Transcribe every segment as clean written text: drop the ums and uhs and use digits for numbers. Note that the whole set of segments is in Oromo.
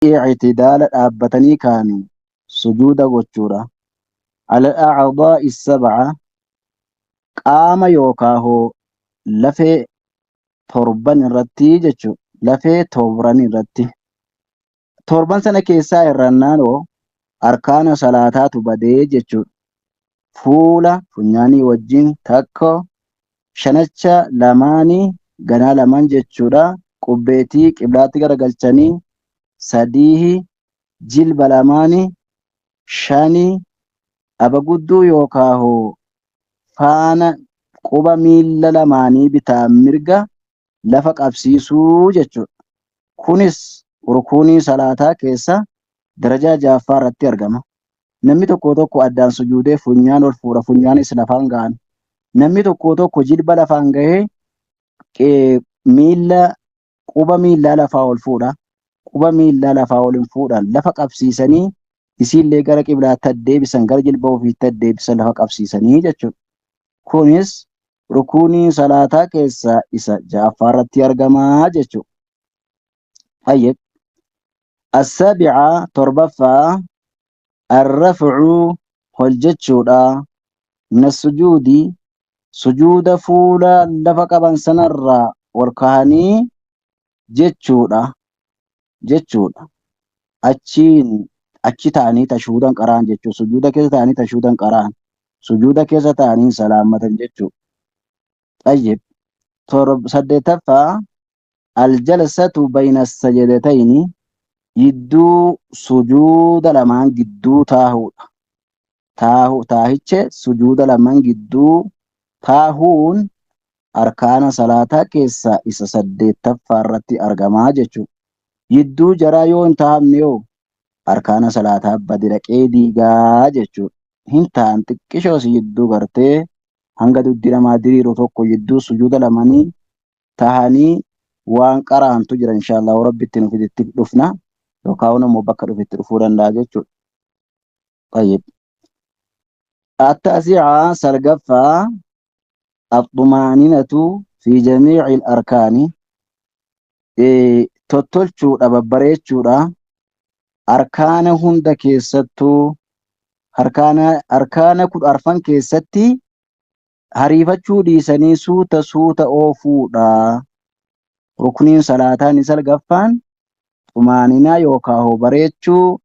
اعتدال أبتني كاني سجود وجورا على الأعضاء السبعة قام يوكاهو لفي torban irratti jechuudha. Lafee torban irratti. Torban sana keessaa irrannaanoo arkaana salaataatu badee jechuudha. Fuula funyaanii wajjin takka shanacha lamaanii ganaa lamaan jechuudha. Qubbeetii qiblaatti garagalchanii sadii jilba lamaanii shanii abagudduu yookaahoo faana quba miilla lamaanii bitaa mirga lafa qabsiisuu jechuudha. Kunis rukuunii salaataa keessa darajaa ja'affaa irratti argama. Namni tokko tokko addaan sujuudee funyaan ol fuudha, funyaanis lafaan gahan. Namni tokko tokko jilba lafaan gahee miilla quba miillaa lafaa ol fuudha. Quba miillaa lafaa ol hin fuudhan lafa qabsiisanii isiillee gara qiblaatti addeebisan gara jilba ofiitti addeebisan lafa qabsiisanii jechuudha. Kunis rukuunii salaataa keessaa isa ja'affaa irratti argamaa jechuudha. Hayyee. As-sabi'a torbaffaa arraf'u ol jechuudha. Mina sujuudi sujuuda fuula lafa qaban sanarraa ol kahanii jechuudha. Achi ta'anii tashuudan qaraan jechuudha. Sujuuda keessa ta'anii tashuudan qaraan. Sujuuda keessa ta'anii salaammatan jechuudha. طيب saddeetaffaa aljalsatu bayna sajadatayni gidduu sujuuda lamaan gidduu taahudha. Taahiche sujuuda lamaan gidduu taahuun arkaana salaataa keessaa isa saddeettaffaa irratti argamaa jechuudha. Gidduu jaraa yoo hin taahamne yoo arkaana salaataa badi dhaqee diigaa jechuudha. Hin ta'an xiqqishoos gidduu gartee hanga duddi namaa diriiru tokko gidduu sujuuda lamanii tahanii waan qaraantu jira inshaallah rabbitti nufitti dhufna yookaan immoo bakka dhufitti dhufuu danda'a jechuudha. Tayyib. At-taasi'a salgaffaa الطمأنينة في جميع الأركان tottolchuudha babbareechuudha arkaana hunda keessattuu arkaana arfan keessatti hariifachuu dhiisanii suuta oofuudha. Rukniin salaataa ni salgaffaan xumaaninaa yookaan bareechuu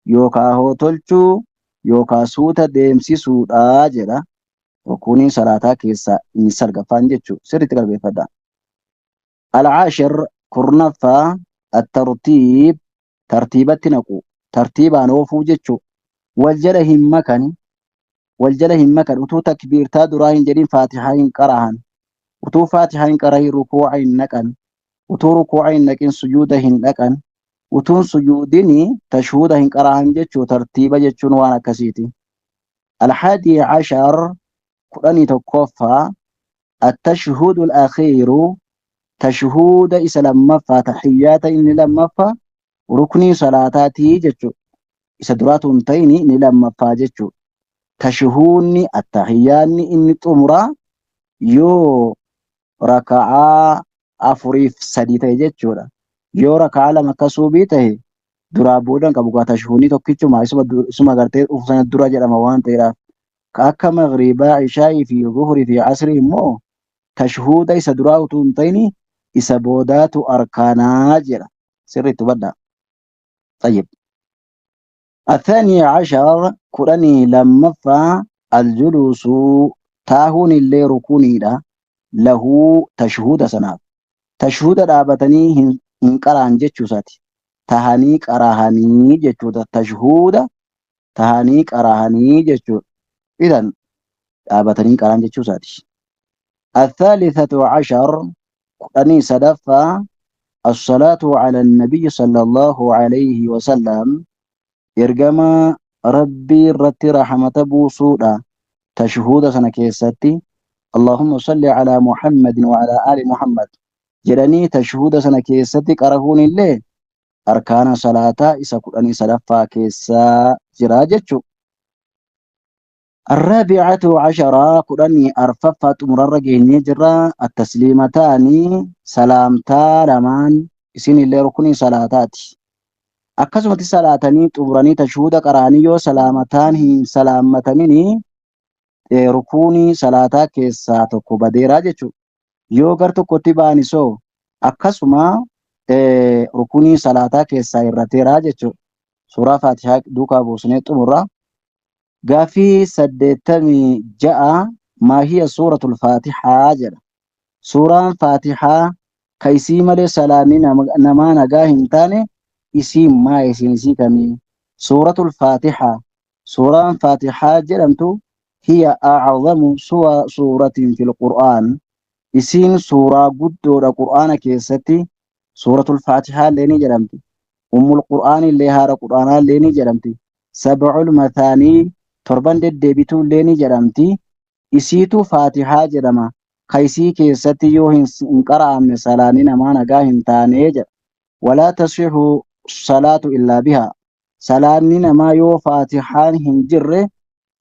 yookaan tolchuu yookaan suuta deemsisuudha jedha. Rukniin salaataa keessaa inni salgaffaan jechuudha. Sirriitti qalbeeffadha. Al-caashir kurnaffaa at-tartiib tartiibatti naqu tartiibaan oofuu jechuudha. Wal jala hin makan utuu takbiirtaa duraa hin jedhin faatihaa hin qara'an utuu faatihaa hin qarahin rukuuca hin naqan utuu rukuuca hin naqin sujuuda hin dhaqan utuun sujuudini tashhuuda hin qara'an jechuu tartiiba jechuun waan akkasiiti. Al-haadii cashar kudhanii tokkoffaa at-tashhuudu al-akhiiru tashhuuda isa lammaffaa tahiyyaata inni lammaffaa ruknii salaataatii jechuudha. Isa duraatu hin ta'ini inni lammaffaa jechuudha. Tashhuudni attahiyyaanni inni xumuraa yoo raka'aa afuriif sadii ta'e jechuudha. Yoo raka'aa lama akkasuubii ta'e duraa boodan qabu gaa tashhuudni tokkichuma isuma gartee ufsana dura jedhama waan ta'eedhaaf. Akka maghribaa ishaa'ii fi zuhurii fi asrii immoo tashhuuda isa duraa utuu hin ta'ini isa boodaatu arkaanaa jedha. Sirriitti hubadhaa. Tayyib. الثاني عشر كرني لمفا الجلوس تاهون اللي ركوني له تشهود سناب تشهود دابتني هنقران جتشو ساتي تهانيك أراهاني جتشو تشهود تهانيك أراهاني جتشو إذن دابتني قران جتشو ساتي. الثالثة عشر كرني سدفا الصلاة على النبي صلى الله عليه وسلم ergama rabbii irratti rahmata buusuudha. Tashhuuda sana keessatti Allahumma salli ala Muhammadin wa ala ali Muhammad jedhanii tashhuuda sana keessatti qarahuun illee arkaana salaataa isa kudhanii sadaffaa keessaa jira jechuudha. الرابعة عشرة كدني أرففت مرر جهني جرا التسليمتان سلامتا لمن سن اللي ركني صلاتاتي akkasumatti salaatanii xumuranii tashuuda qara'anii yoo salaamataan hin salaammataminii rukuunii salaataa keessaa tokko badeeraa jechuudha. Yoo gar tokkotti baanisoo akkasuma rukunii salaataa keessaa irrateeraa jechuudha. Suuraa Faatihaa duukaa buusnee xumurra. Gaafii 86 maahiya suuratul Faatihaa jedha. Suuraan Faatihaa ka isii malee salaanni namaa nagaa hin taane isii maa isii kamii? Suuratul Faatihaa. Suuraan Faatihaa jedhamtu hiya a'zamu suuratin fil Qur'aan. Isiin suuraa guddoodha Qur'aana keessatti. Suuratul Faatihaa illee ni jedhamti. Ummul Qur'aan illee haadha Qur'aanaa illee ni jedhamti. Sab'ul Mathaanii torban deddeebituu illee ni jedhamti. Isiitu Faatihaa jedhama. Ka isii keessatti yoo hin qara'amne salaanni namaa nagaa hin taane jedha. Walaa tasixu salaatu illaa bihaa. Salaanni namaa yoo Faatihaan hin jirre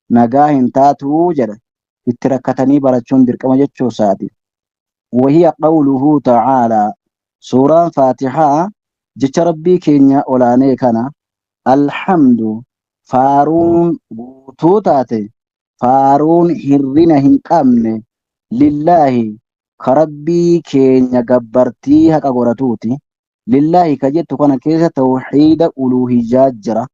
nagaa hin taatu jedha. Itti rakkatanii barachuun dirqama jechuu isaati. وهي قوله تعالى سورة فاتحة جت ربي كينيا أولاني كان الحمد فارون توتاتي فارون هرنا هنقامن لله كربي كينيا قبرتي هكا قراتوتي لله كجت كان كيسة توحيد ألوهيات جرى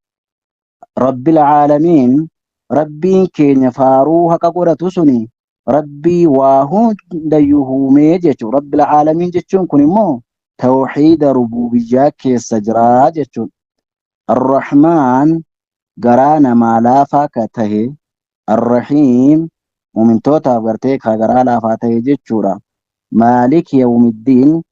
رب العالمين ربي كينيا فارو هكا قراتوسني ربي واهند يهومي جيشو رب العالمين جيشون كنمو توحيد ربوبية كيس جرا جيشون الرحمن قرانا ما فاكته الرحيم ومن توتا برتيك قرانا فاته جيشورا مالك يوم الدين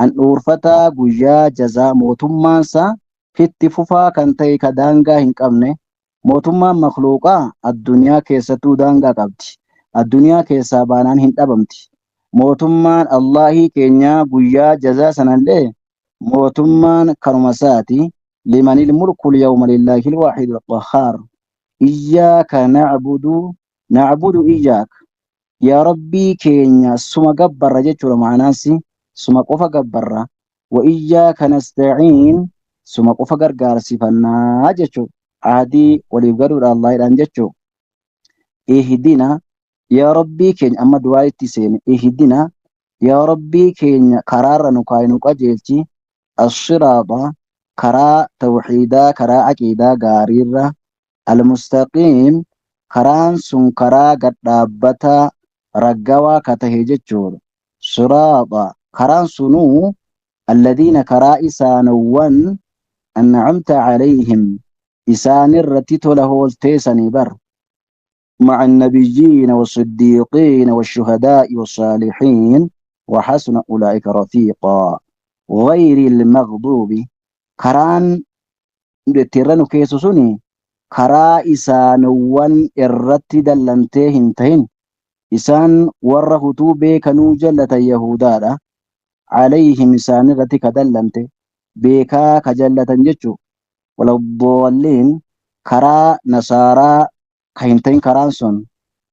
أن أورفتا قجا جزا موتمانسا في التفوفا كانتي كدانغا هنكمني موتمان مخلوقا الدنيا كيستو دانغا قبتي الدنيا كيسا بانان هن دبمتي موتمان الله كينيا قيا جزا سنالي موتمان كرمساتي لمن الملك اليوم لله الواحد القهار إياك نعبد إياك يا ربي كينيا سما قبر جيتشو معناسي سما قفا قبر وإياك نستعين سما قفا قرقار سفنا جيتشو عادي وليبقروا الله إلان جيتشو إهدنا يا ربي كين أما دعايتي سين إهدنا يا ربي كين قرار نقاين قجلتي الصراط كرا توحيدا كرا عقيدا غاريرا المستقيم كران سن كرا قدابتا رقوا كتهججور صراط كران سنو الذين كرا إسانوان أنعمت عليهم إسان الرتيت له التيسني بر مع النبيين والصديقين والشهداء والصالحين وحسن أولئك رفيقا غير المغضوب كران تيرانو كيسوسوني كرا إسانوان الرت دلنتهن تهن إسان ورهتو بيكنو جلة يهودا عليهم إسان الرت كدلنته بيكا كجلة جتشو ولو الضالين كرا نصارى كهنتين كرانسون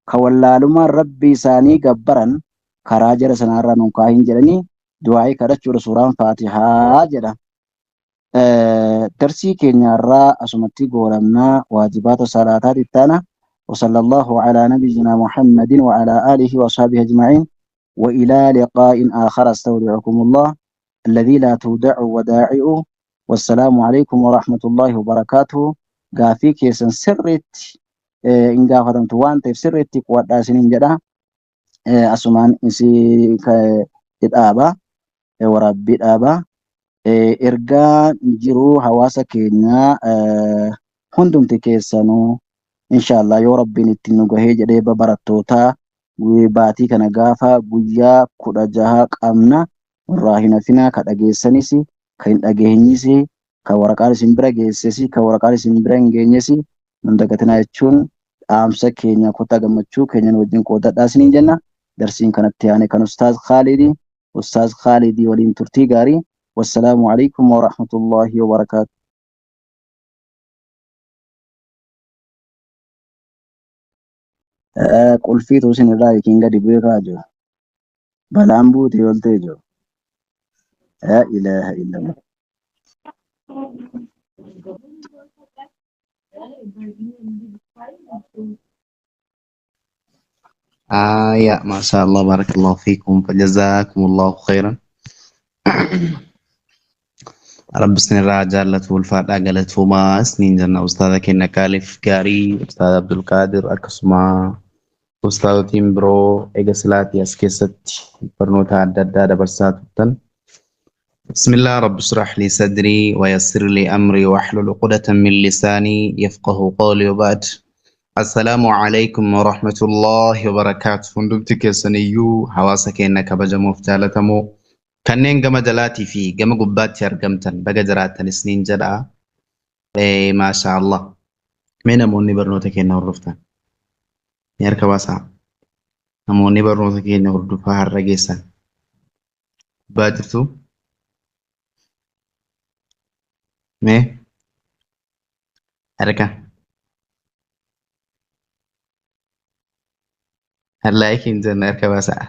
كوالالما ربي ساني قبرا كراجر سنارا ننقاهن جرني دعائي كرچور سوران فاتحة جرا ترسي كينيا را أسمتي قولنا واجبات صلاة التانا وصلى الله على نبينا محمد وعلى آله وصحبه أجمعين وإلى لقاء آخر استودعكم الله الذي لا تودع ودائعه والسلام عليكم ورحمة الله وبركاته قافيك يسن سرت إن قافتم توان تفسرت قوات سنين جدا أسمان إنسي كإدابة وربي الآبة إرقا جرو حواسا كينا هندم تكيسانو إن شاء الله يو ربي نتنو قهي جدي ببرتوتا وباتي كان قافا قويا كودا جاها قامنا راهنا فينا كداجيسانيسي كاين داجينيسي كورقال سمبرا جيسيسي كورقال سمبرا نجينيسي نندقتنا يتشون أمسا كينيا كوتا غمچو كينيا وجين كودا داسنين جنة درسين كانت تياني كان أستاذ خالدي ولين ترتي غاري والسلام عليكم ورحمة الله وبركاته قل في توسين الرأي كينغا دي بيراجو بلامبوتي والتيجو لا إله إلا الله يا ما شاء الله بارك الله فيكم فجزاكم الله خيرا. رب سن الرجال والفاتحة قالت فما سنين جنة أستاذك إنك ألف كاري أستاذ عبد القادر أكسما أستاذ تيمبرو إجسلات يسكست برنوتا عدد برسات تن. بسم الله رب اشرح لي صدري ويسر لي أمري واحلل عقدة من لساني يفقه قولي وبعد. السلام عليكم ورحمة الله وبركاته. فندقتك سنيو حواسك إنك بجمو فتالتمو kanneen gama jalaatii fi gama gubbaatti argamtan baga jiraattan isniin jedha. Maasha Allah. Mee namoonni barnoota keenya hordoftan ni harka baasaa. Namoonni barnoota keenya hordofaa har'a geessan gubbaa jirtu. Mee harka laayikiin jenna harka baasaa.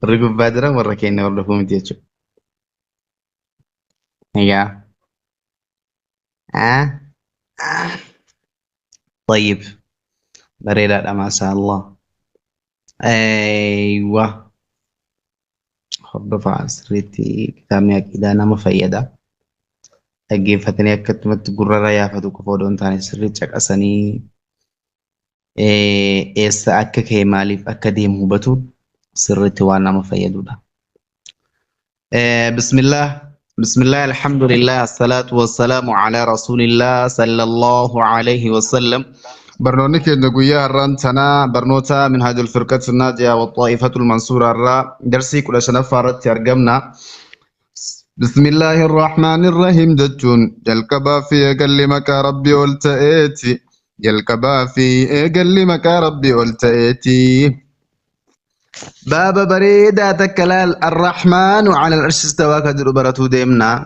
Warri gubbaa jiran warra keenya hordofuu miti jechuudha. Egaa. طيب bareedaadha maasha Allah. Hordofaa sirriitti kitaabni aqiidaa nama fayyada. Dhaggeeffatanii akkasumatti gurrarra yaafatu qofa odoo hin taane sirriitti caqasanii eessa akka ka'e maaliif akka deemu hubatu sirriitti waan nama fayyadudha. Bismillah alhamdulillah assalatu wassalamu ala rasulillah sallallahu alayhi wasallam. برنامج كنا قويا الران تنا برنوتا من هذه الفرقة الناجية والطائفة المنصورة الرا درسي كل سنة فارت ترجمنا. بسم الله الرحمن الرحيم دجون جلكبا في أكلمك ربي والتأتي جلكبا في أكلمك ربي والتأتي باب بريدة تكلال الرحمن على العرش استوى كدر برتو ديمنا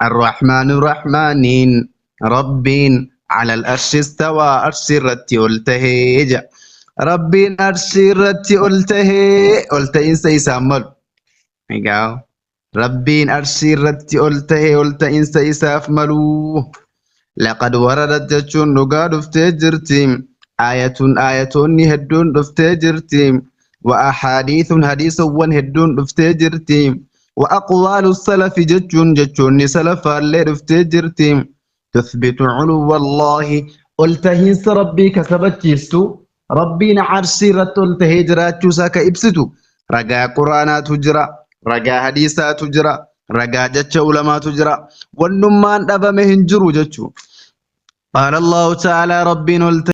الرحمن الرحمنين ربين على الأرش استوى أرش الرتي والتهيج ربين أرش الرتي والتهي سيسامل ربين أرش الرتي والتهي سيسافملو لقد وردت جتشون نقاد افتجرتيم آية هدون افتجرتيم وأحاديث حديث ون هدون افتجرتيم وأقوال السلف جتشون سلف اللي افتجرتيم تثبت علو الله قلتهيس ربي كسبت يستو ربنا عرشي رت قلتهي جراتشو ساكا إبستو رقا قرآن تجرى رقا حديثة تجرى رقا جتش علماء تجرى والنمان أبا مهنجرو جتشو قال الله تعالى ربنا